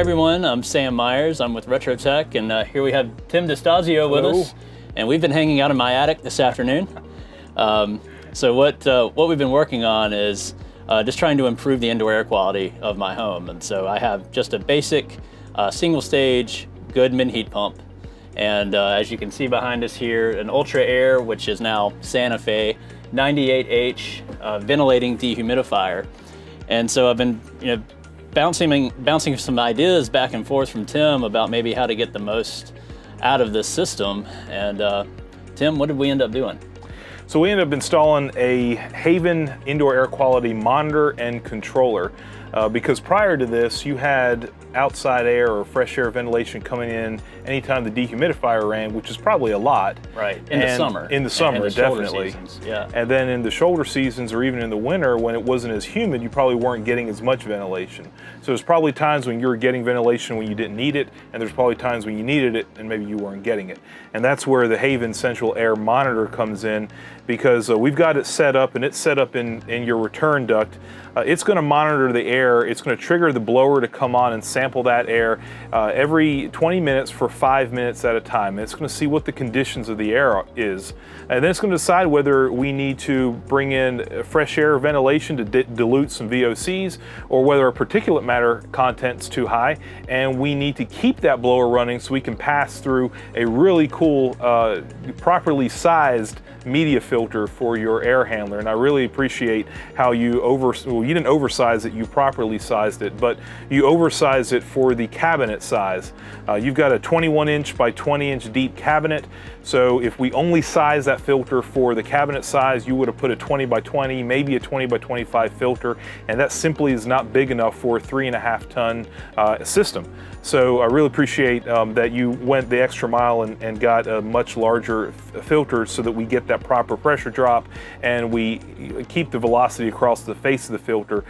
Hi everyone, I'm Sam Myers. I'm with Retrotec, and here we have Tim Stasio with us, and we've been hanging out in my attic this afternoon. So what we've been working on is just trying to improve the indoor air quality of my home, and so I have just a basic single-stage Goodman heat pump, and as you can see behind us here, an ultra-aire, which is now Santa Fe 98H ventilating dehumidifier. And so I've been, bouncing some ideas back and forth from Tim about maybe how to get the most out of this system. And Tim, what did we end up doing? So we ended up installing a HAVEN indoor air quality monitor and controller because prior to this, you had outside air or fresh air ventilation coming in anytime the dehumidifier ran, which is probably a lot. Right, in the summer. In the summer, and the definitely. Seasons, yeah. And then in the shoulder seasons or even in the winter when it wasn't as humid, you probably weren't getting as much ventilation. So there's probably times when you were getting ventilation when you didn't need it, and there's probably times when you needed it and maybe you weren't getting it. And that's where the HAVEN Central Air Monitor comes in, because we've got it set up, and it's set up in your return duct. It's going to monitor the air. It's going to trigger the blower to come on and sample that air every 20 minutes for 5 minutes at a time. And it's going to see what the conditions of the air is. And then it's going to decide whether we need to bring in fresh air ventilation to dilute some VOCs, or whether a particulate matter content's too high, and we need to keep that blower running so we can pass through a really cool, properly sized media filter for your air handler. And I really appreciate how you you didn't oversize it, you properly sized it, but you oversized it for the cabinet size. You've got a 21-inch by 20-inch deep cabinet, so if we only size that filter for the cabinet size, you would have put a 20 by 20, maybe a 20 by 25 filter, and that simply is not big enough for a 3.5 ton system. So I really appreciate that you went the extra mile and got a much larger filter so that we get that proper pressure drop and we keep the velocity across the face of the filter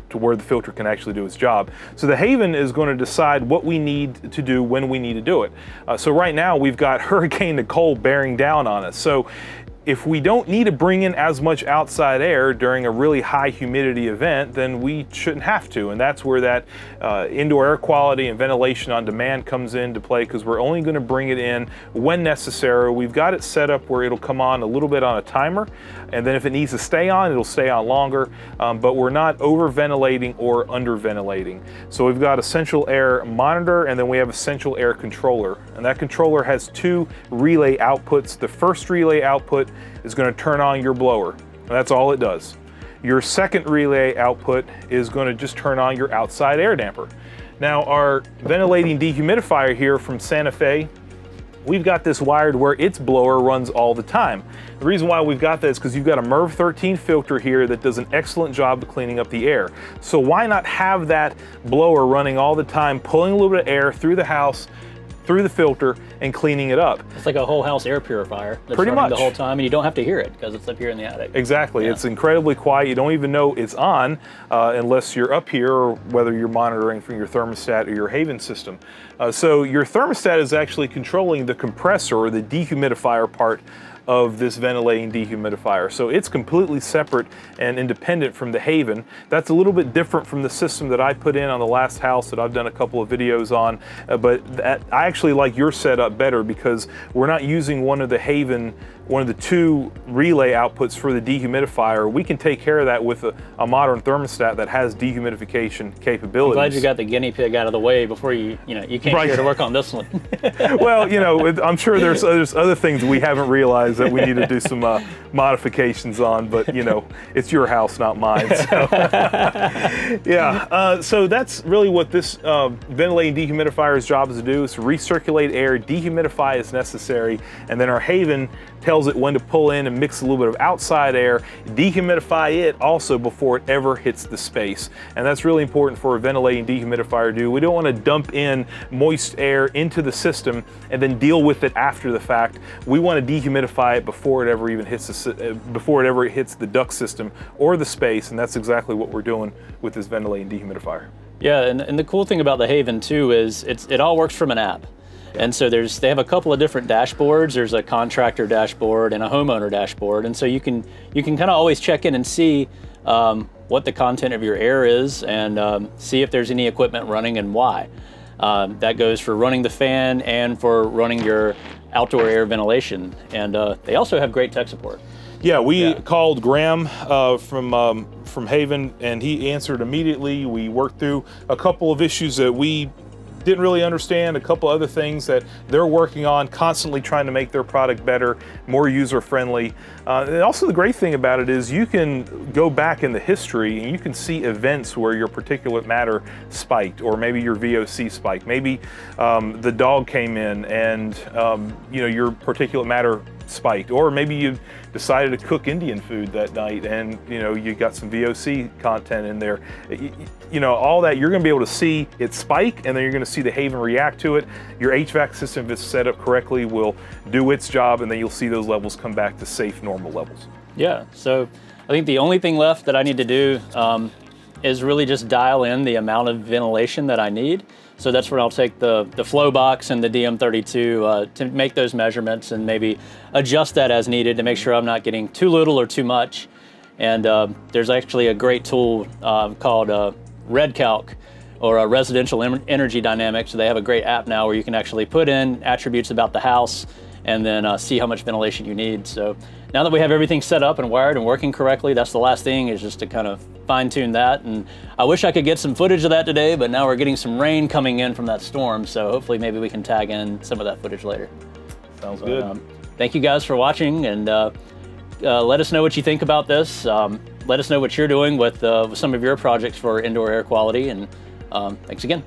to where the filter can actually do its job. So the HAVEN is going to decide what we need to do when we need to do it. So right now we've got Hurricane Nicole bearing down on us. So if we don't need to bring in as much outside air during a really high humidity event, then we shouldn't have to. And that's where that indoor air quality and ventilation on demand comes into play, because we're only going to bring it in when necessary. We've got it set up where it'll come on a little bit on a timer, and then if it needs to stay on, it'll stay on longer, but we're not over ventilating or under ventilating. So we've got a central air monitor, and then we have a central air controller. And that controller has 2 relay outputs. The first relay output is going to turn on your blower. That's all it does. Your second relay output is going to just turn on your outside air damper. Now our ventilating dehumidifier here from Santa Fe, we've got this wired where its blower runs all the time. The reason why we've got that is because you've got a MERV 13 filter here that does an excellent job of cleaning up the air. So why not have that blower running all the time, pulling a little bit of air through the house, through the filter, and cleaning it up. It's like a whole house air purifier that's pretty running much the whole time, and you don't have to hear it because it's up here in the attic. Exactly. Yeah. It's incredibly quiet. You don't even know it's on unless you're up here, or whether you're monitoring from your thermostat or your HAVEN system. So your thermostat is actually controlling the compressor or the dehumidifier part of this ventilating dehumidifier. So it's completely separate and independent from the HAVEN. That's a little bit different from the system that I put in on the last house that I've done a couple of videos on, but I actually like your setup better because we're not using one of the HAVEN, one of the 2 relay outputs for the dehumidifier. We can take care of that with a modern thermostat that has dehumidification capabilities. I'm glad you got the guinea pig out of the way before you came here to work on this one. Well, I'm sure there's other things we haven't realized that we need to do some modifications on, but it's your house, not mine. So. Yeah, so that's really what this ventilating dehumidifiers job is to do, is to recirculate air, dehumidify as necessary, and then our HAVEN tells it when to pull in and mix a little bit of outside air, dehumidify it also before it ever hits the space. And that's really important for a ventilating dehumidifier to do. We don't want to dump in moist air into the system and then deal with it after the fact. We want to dehumidify it before it ever even hits the duct system or the space, and that's exactly what we're doing with this ventilating dehumidifier. Yeah, and the cool thing about the HAVEN too is it all works from an app. And so they have a couple of different dashboards. There's a contractor dashboard and a homeowner dashboard. And so you can kind of always check in and see what the content of your air is and see if there's any equipment running and why. That goes for running the fan and for running your outdoor air ventilation. And they also have great tech support. Yeah, we called Graham from Haven, and he answered immediately. We worked through a couple of issues that we didn't really understand, a couple other things that they're working on, constantly trying to make their product better, more user-friendly. And also the great thing about it is you can go back in the history and you can see events where your particulate matter spiked, or maybe your VOC spiked. Maybe the dog came in and your particulate matter spiked, or maybe you decided to cook Indian food that night and you got some VOC content in there. All that you're going to be able to see it spike, and then you're going to see the Haven react to it. Your HVAC system, if it's set up correctly, will do its job, and then you'll see those levels come back to safe, normal levels. Yeah, so I think the only thing left that I need to do is really just dial in the amount of ventilation that I need. So that's when I'll take the flow box and the DM32 to make those measurements and maybe adjust that as needed to make sure I'm not getting too little or too much. And there's actually a great tool called RedCalc, or Residential Energy Dynamics. So they have a great app now where you can actually put in attributes about the house and then see how much ventilation you need. So now that we have everything set up and wired and working correctly, that's the last thing, is just to kind of fine tune that. And I wish I could get some footage of that today, but now we're getting some rain coming in from that storm. So hopefully maybe we can tag in some of that footage later. Sounds good. Thank you guys for watching, and let us know what you think about this. Let us know what you're doing with some of your projects for indoor air quality, and thanks again.